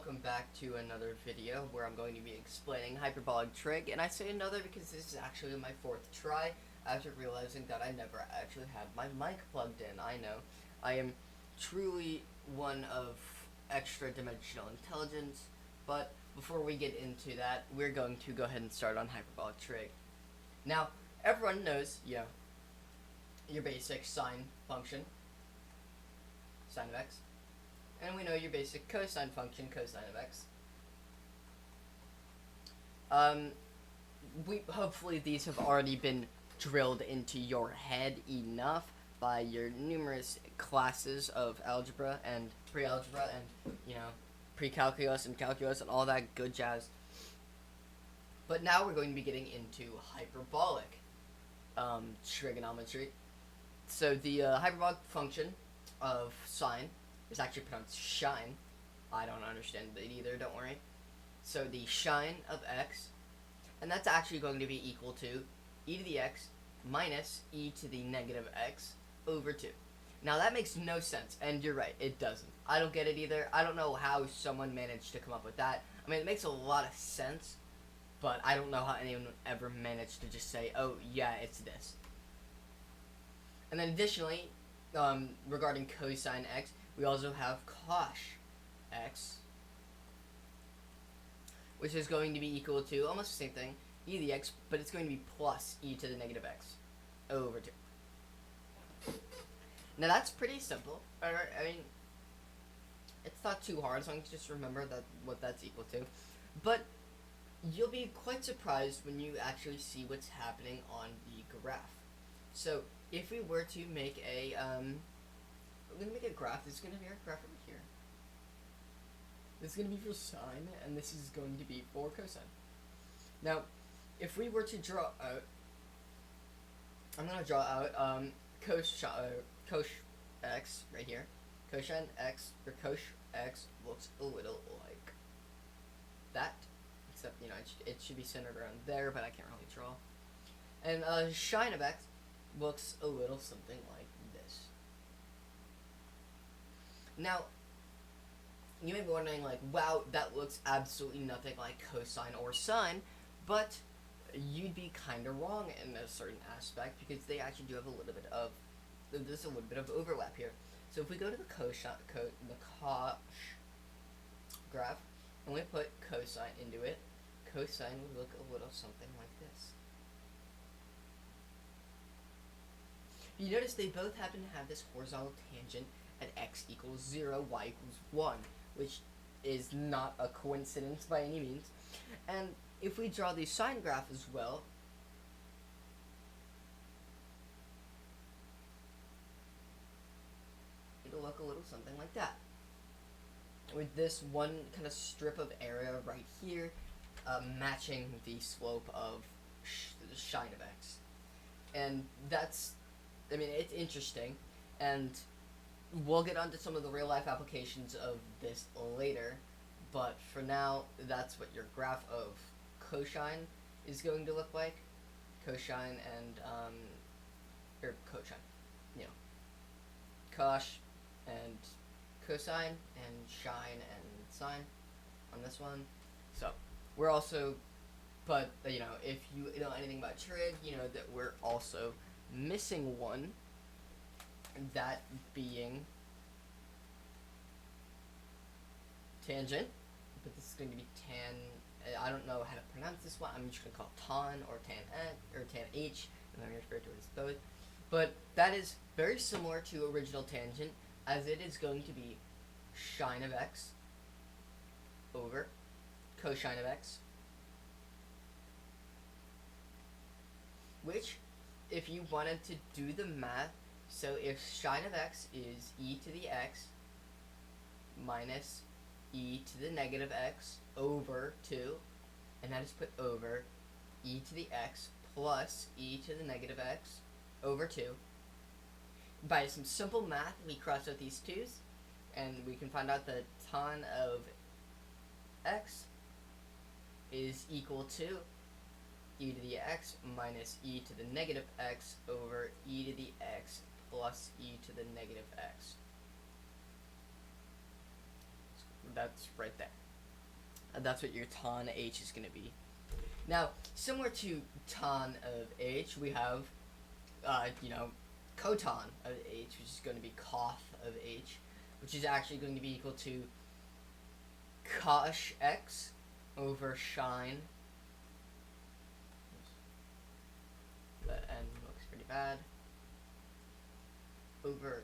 welcome back to another video where I'm going to be explaining hyperbolic trig, and I say another because this is actually my fourth try after realizing that I never actually had my mic plugged in. I know, I am truly one of extra dimensional intelligence, but before we get into that, we're going to go ahead and start on hyperbolic trig. Now, everyone knows, your basic sine function, sine of x. And we know your basic cosine function, cosine of x. Hopefully these have already been drilled into your head enough by your numerous classes of algebra and pre-algebra and, pre-calculus and calculus and all that good jazz. But now we're going to be getting into hyperbolic trigonometry. So the hyperbolic function of sine is actually pronounced shine. I don't understand it either, don't worry. So the shine of x, and that's actually going to be equal to e to the x minus e to the negative x over 2. Now that makes no sense, and you're right, it doesn't. I don't get it either. I don't know how someone managed to come up with that. I mean, it makes a lot of sense, but I don't know how anyone ever managed to just say, oh yeah, it's this. And then additionally, regarding cosine x, we also have cosh x, which is going to be equal to almost the same thing, e to the x, but it's going to be plus e to the negative x over 2. Now that's pretty simple. I mean, it's not too hard as long as you just remember what that's equal to. But you'll be quite surprised when you actually see what's happening on the graph. So if we were to make we're going to make a graph. This is going to be our graph over here. This is going to be for sine, and this is going to be for cosine. Now, if we were to draw out, I'm going to draw out cosh x right here. Cosine x, or cosh x, looks a little like that. Except, it should be centered around there, but I can't really draw. And shine of x looks a little something like this. Now, you may be wondering, like, wow, that looks absolutely nothing like cosine or sine, but you'd be kind of wrong in a certain aspect, because they actually do have there's a little bit of overlap here. So if we go to the cosh graph, and we put cosine into it, cosine would look a little something like this. You notice they both happen to have this horizontal tangent at x equals 0, y equals 1, which is not a coincidence by any means. And if we draw the sine graph as well, it'll look a little something like that, with this one kind of strip of area right here matching the slope of the shine of x. And that's, it's interesting, and we'll get onto some of the real life applications of this later, but for now, that's what your graph of cosine is going to look like. Cosine and, or cosine, cosh and cosine, and shine and sine on this one. So, we're also, but, if you know anything about trig, you know that we're also missing one, that being tangent, but this is going to be tan. I don't know how to pronounce this one. I'm just going to call it tan or tan x or tan h, and I'm going to refer to it as both. But that is very similar to original tangent, as it is going to be shine of x over cosine of x, which, if you wanted to do the math, so if shine of x is e to the x minus e to the negative x over 2, and that is put over e to the x plus e to the negative x over 2. By some simple math, we cross out these 2's, and we can find out that tan of x is equal to e to the x minus e to the negative x over e to the x plus e to the negative x. So that's right there. that's what your tan h is going to be. Now, similar to tan of h, we have, cotan of h, which is going to be coth of h, which is actually going to be equal to cosh x over shine. The n looks pretty bad. Over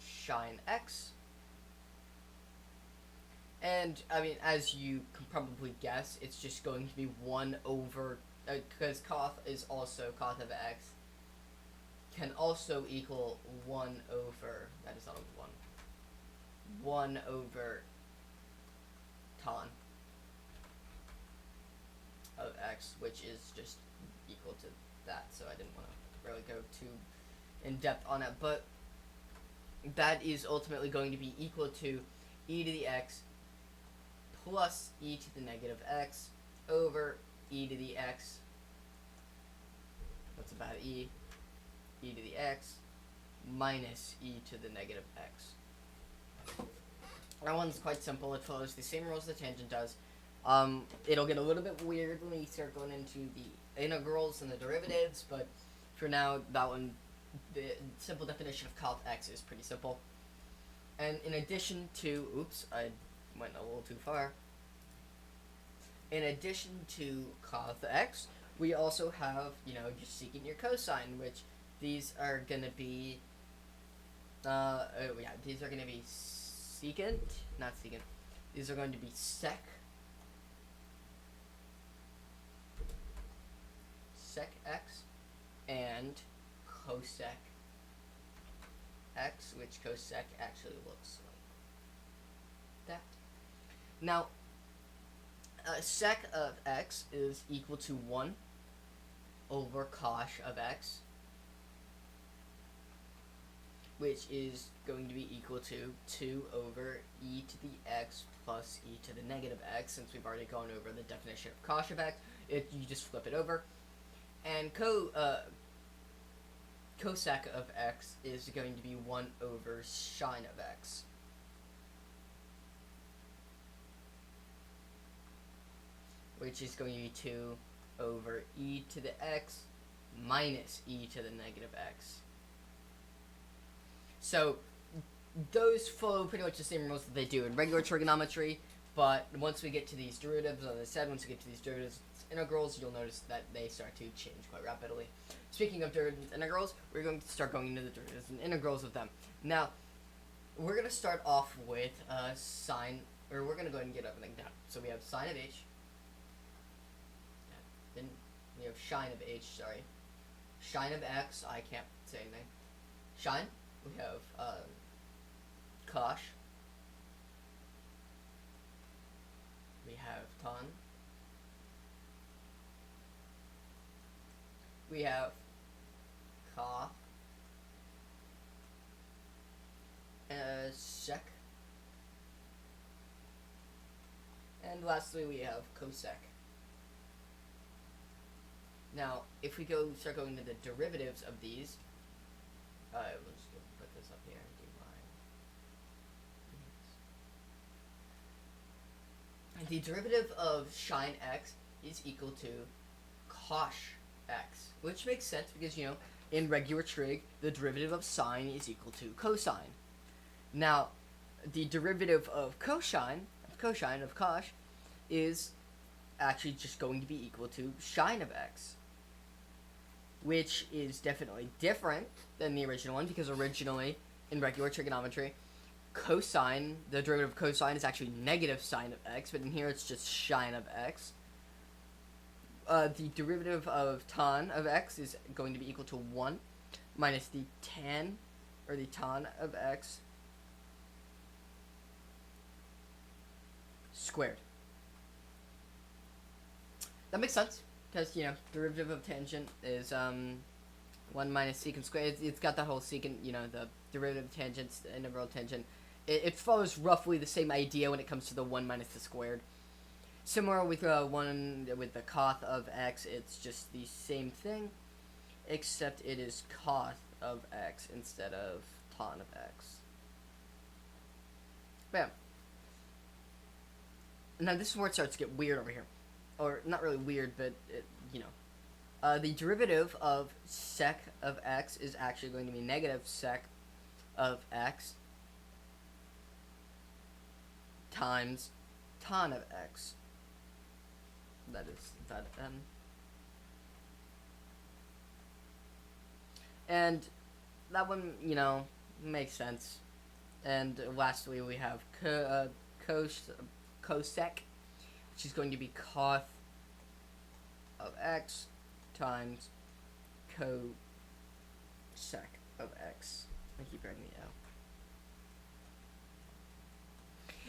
shine x. And, I mean, as you can probably guess, it's just going to be 1 over, because coth is also coth of x, can also equal 1 over, that is not a 1 over tan of x, which is just equal to that, so I didn't want to really go too in depth on it, but that is ultimately going to be equal to e to the x plus e to the negative x over e to the x, that's about e to the x minus e to the negative x. That one's quite simple. It follows the same rules the tangent does. It'll get a little bit weird when we start going into the integrals and the derivatives, but for now, that one, the simple definition of coth x is pretty simple. And in addition to, oops, I went a little too far. In addition to coth x, we also have, just secant your cosine, which these are going to be, these are going to be secant, not secant, these are going to be sec x and cosec x, which cosec actually looks like that. Now, sec of x is equal to 1 over cosh of x, which is going to be equal to 2 over e to the x plus e to the negative x. Since we've already gone over the definition of cosh of x, you just flip it over. And cosec of x is going to be 1 over sine of x. Which is going to be 2 over e to the x minus e to the negative x. So, those follow pretty much the same rules that they do in regular trigonometry, but once we get to these derivatives, as I said, once we get to these derivatives integrals, you'll notice that they start to change quite rapidly. Speaking of derivatives and integrals, we're going to start going into the derivatives and integrals of them. Now, we're going to start off with sine, or we're going to go ahead and get everything down. So we have sine of h, then we have shine of h, sorry. Shine of x, I can't say anything. Shine, we have cosh, we have tan, we have coth, sec, and lastly we have cosec. Now, if we start going to the derivatives of these, we'll just put this up here and do mine. The derivative of shine x is equal to cosh x, which makes sense because, in regular trig, the derivative of sine is equal to cosine. Now, the derivative of cosh, is actually just going to be equal to shine of x, which is definitely different than the original one, because originally, in regular trigonometry, cosine, the derivative of cosine is actually negative sine of x, but in here it's just shine of x. The derivative of tan of x is going to be equal to 1 minus the tan, or the tan of x squared. That makes sense, because, derivative of tangent is 1 minus secant squared. It's got that whole secant, the derivative of tangents, the integral of tangent. It follows roughly the same idea when it comes to the 1 minus the squared. Similar with with the coth of x, it's just the same thing, except it is coth of x instead of tan of x. Bam. Now this is where it starts to get weird over here. Or, not really weird, but, the derivative of sec of x is actually going to be negative sec of x times tan of x. That is that n. And that one, makes sense. And lastly, we have cosec, which is going to be coth of x times cosec of x. I keep writing the L.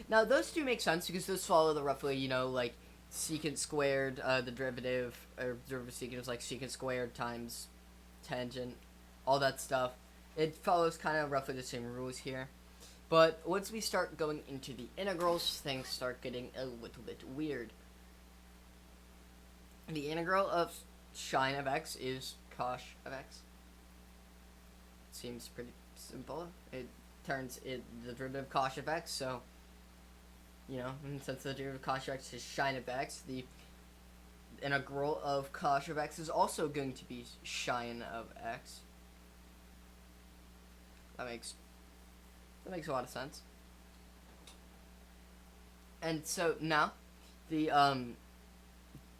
Now, those two make sense because those follow the roughly, like secant squared, the derivative, or derivative secant is like secant squared times tangent, all that stuff. It follows kind of roughly the same rules here. But once we start going into the integrals, things start getting a little bit weird. The integral of sine of x is cos of x. Seems pretty simple. It turns the derivative of cos of x, so, since the derivative of cos of x is sine of x, the integral of cos of x is also going to be sine of x. That makes a lot of sense. And so now, the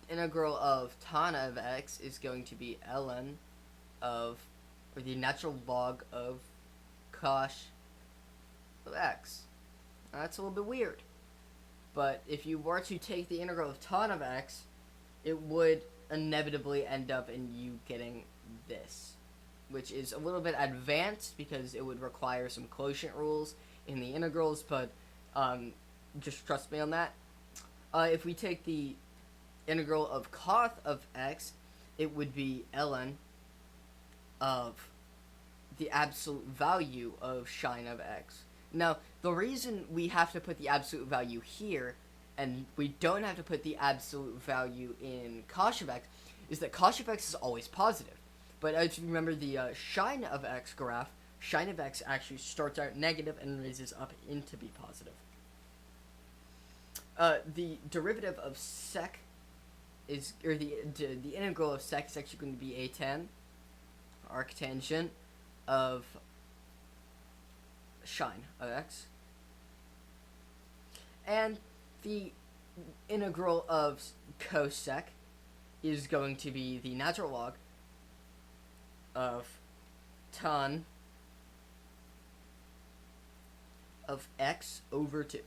integral of tan of x is going to be ln of, or the natural log of cos of x. Now, that's a little bit weird. But if you were to take the integral of tan of x, it would inevitably end up in you getting this, which is a little bit advanced because it would require some quotient rules in the integrals, but just trust me on that. If we take the integral of coth of x, it would be ln of the absolute value of sine of x. Now, the reason we have to put the absolute value here, and we don't have to put the absolute value in cos of x, is that cos of x is always positive. But as you remember the sine of x graph, sine of x actually starts out negative and raises up into be positive. The derivative of sec is, or the integral of sec is actually going to be a tan, arctangent of sine of x. And the integral of cosec is going to be the natural log of tan of x over 2.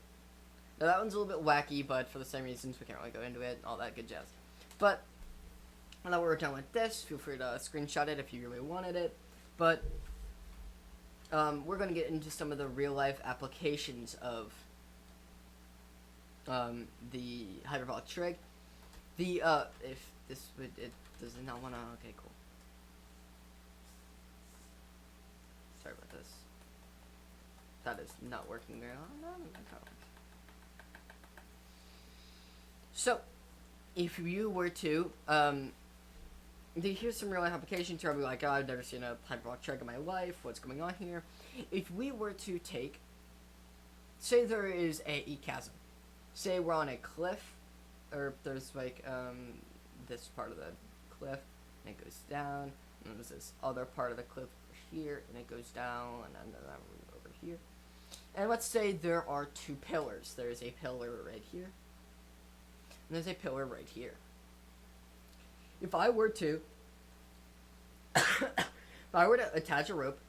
Now that one's a little bit wacky, but for the same reasons we can't really go into it, all that good jazz. But now that we're done with this, feel free to screenshot it if you really wanted it. But we're going to get into some of the real life applications of the hyperbolic trig. The if this would, it does not want to, okay, cool. Sorry about this. That is not working very well. So, if you were to, here's some real life applications. You're probably like, oh, I've never seen a hyperbolic trig in my life. What's going on here? If we were to take, say there is a chasm. Say we're on a cliff, or there's like, this part of the cliff, and it goes down, and there's this other part of the cliff here, and it goes down, and then over here. And let's say there are two pillars. There's a pillar right here, and there's a pillar right here. If I were to attach a rope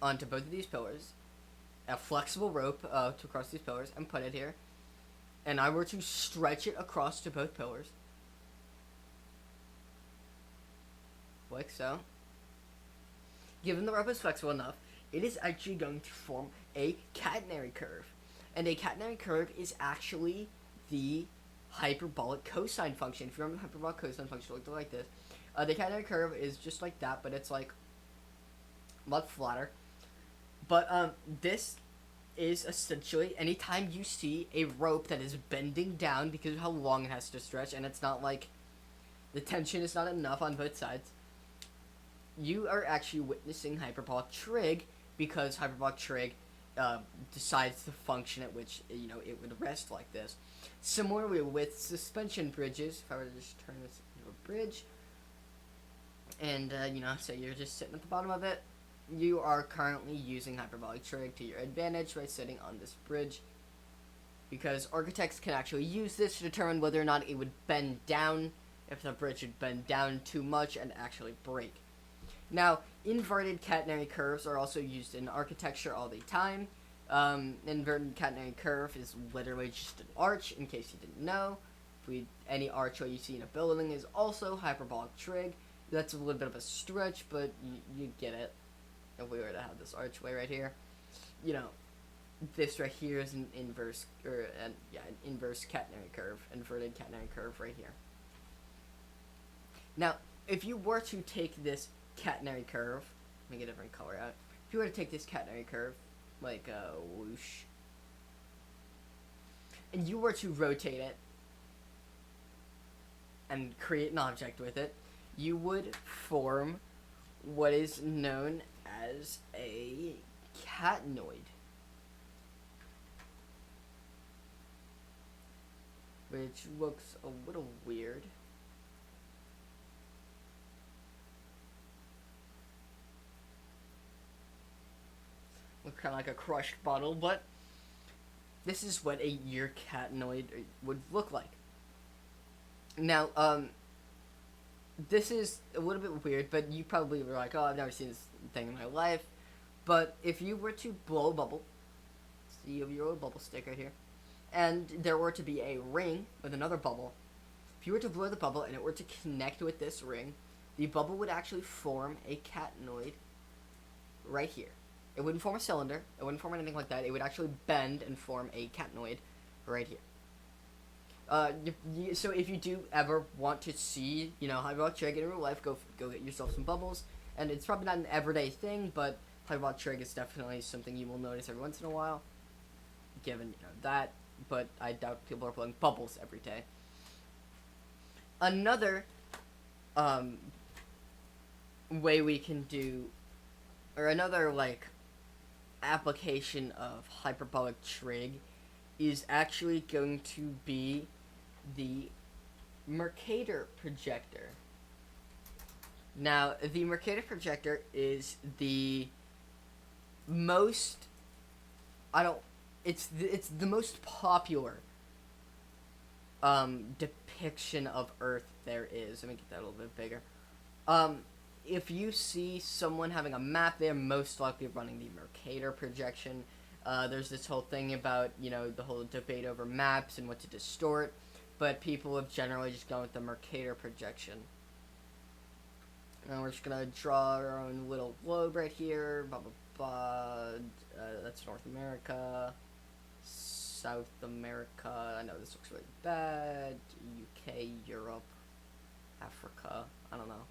onto both of these pillars, a flexible rope to cross these pillars, and put it here, and I were to stretch it across to both pillars, like so, given the rope is flexible enough, it is actually going to form a catenary curve. And a catenary curve is actually the hyperbolic cosine function. If you remember the hyperbolic cosine function, it looked like this. The catenary curve is just like that, but it's like a lot flatter. But this is essentially anytime you see a rope that is bending down because of how long it has to stretch, and it's not like the tension is not enough on both sides, you are actually witnessing hyperbolic trig, because hyperbolic trig decides the function at which it would rest like this. Similarly with suspension bridges, if I were to just turn this into a bridge, and say you're just sitting at the bottom of it, you are currently using hyperbolic trig to your advantage by sitting on this bridge, because architects can actually use this to determine whether or not it would bend down, if the bridge would bend down too much and actually break. Now, inverted catenary curves are also used in architecture all the time. Inverted catenary curve is literally just an arch, in case you didn't know. Any archway you see in a building is also hyperbolic trig. That's a little bit of a stretch, but you get it. If we were to have this archway right here, this right here is an inverse, an inverse catenary curve, inverted catenary curve right here. Now, if you were to take this catenary curve, make a different color out. If you were to take this catenary curve, like whoosh, and you were to rotate it and create an object with it, you would form what is known as a catenoid, which looks a little weird. Looks kind of like a crushed bottle, but this is what your catenoid would look like. Now, this is a little bit weird, but you probably were like, oh, I've never seen this thing in my life. But if you were to blow a bubble, so you have your little bubble stick right here, and there were to be a ring with another bubble, if you were to blow the bubble and it were to connect with this ring, the bubble would actually form a catenoid right here. It wouldn't form a cylinder. It wouldn't form anything like that. It would actually bend and form a catenoid right here. So if you do ever want to see, hyperbolic trig in real life, go get yourself some bubbles. And it's probably not an everyday thing, but hyperbolic trig is definitely something you will notice every once in a while, given that. But I doubt people are blowing bubbles every day. Another way we can do, or another application of hyperbolic trig is actually going to be the Mercator projector. Now, the Mercator projector is the most, it's the most popular depiction of Earth there is. Let me get that a little bit bigger. If you see someone having a map, they're most likely running the Mercator projection. There's this whole thing about, the whole debate over maps and what to distort, but people have generally just gone with the Mercator projection. And we're just gonna draw our own little globe right here, blah, blah, blah. That's North America, South America, I know this looks really bad, UK, Europe, Africa, I don't know.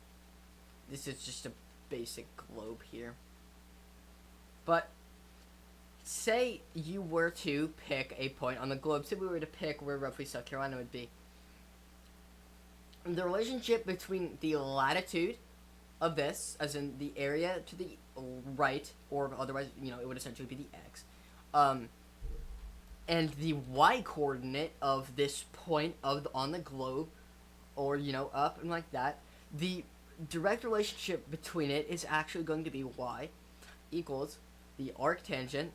This is just a basic globe here. But say you were to pick a point on the globe. Say we were to pick where roughly South Carolina would be. The relationship between the latitude of this, as in the area to the right, or otherwise, it would essentially be the x, and the y-coordinate of this point on the globe, or, up and like that, the direct relationship between it is actually going to be y equals the arctangent,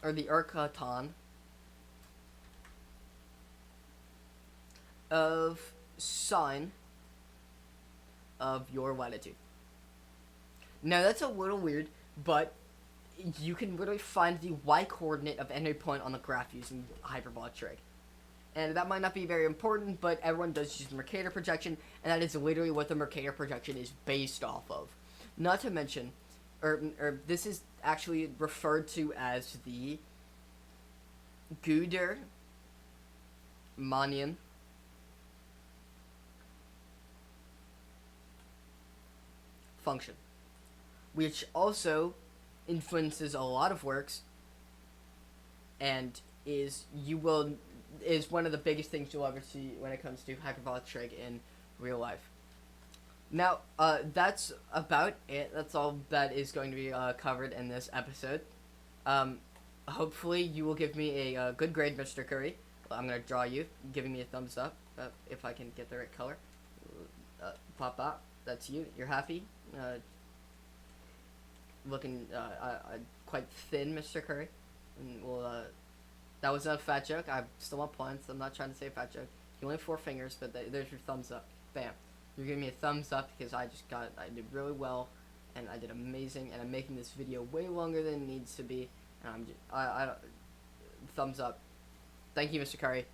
or the arctan, of sine of your latitude. Now that's a little weird, but you can literally find the y-coordinate of any point on the graph using hyperbolic trig. And that might not be very important, but everyone does use the Mercator projection, and that is literally what the Mercator projection is based off of. Not to mention, or this is actually referred to as the Guder-Mannian function, which also influences a lot of works, and is one of the biggest things you'll ever see when it comes to hyperbolic trig in real life. Now, that's about it. That's all that is going to be covered in this episode. Um, Hopefully, you will give me a good grade, Mr. Curry. I'm going to draw you, giving me a thumbs up, if I can get the right color. Pop out. That's you. You're happy. Looking quite thin, Mr. Curry. And that was not a fat joke. I still want points. I'm not trying to say a fat joke. You only have 4 fingers, but there's your thumbs up. Bam. You're giving me a thumbs up because I did really well, and I did amazing, and I'm making this video way longer than it needs to be, and thumbs up. Thank you, Mr. Curry.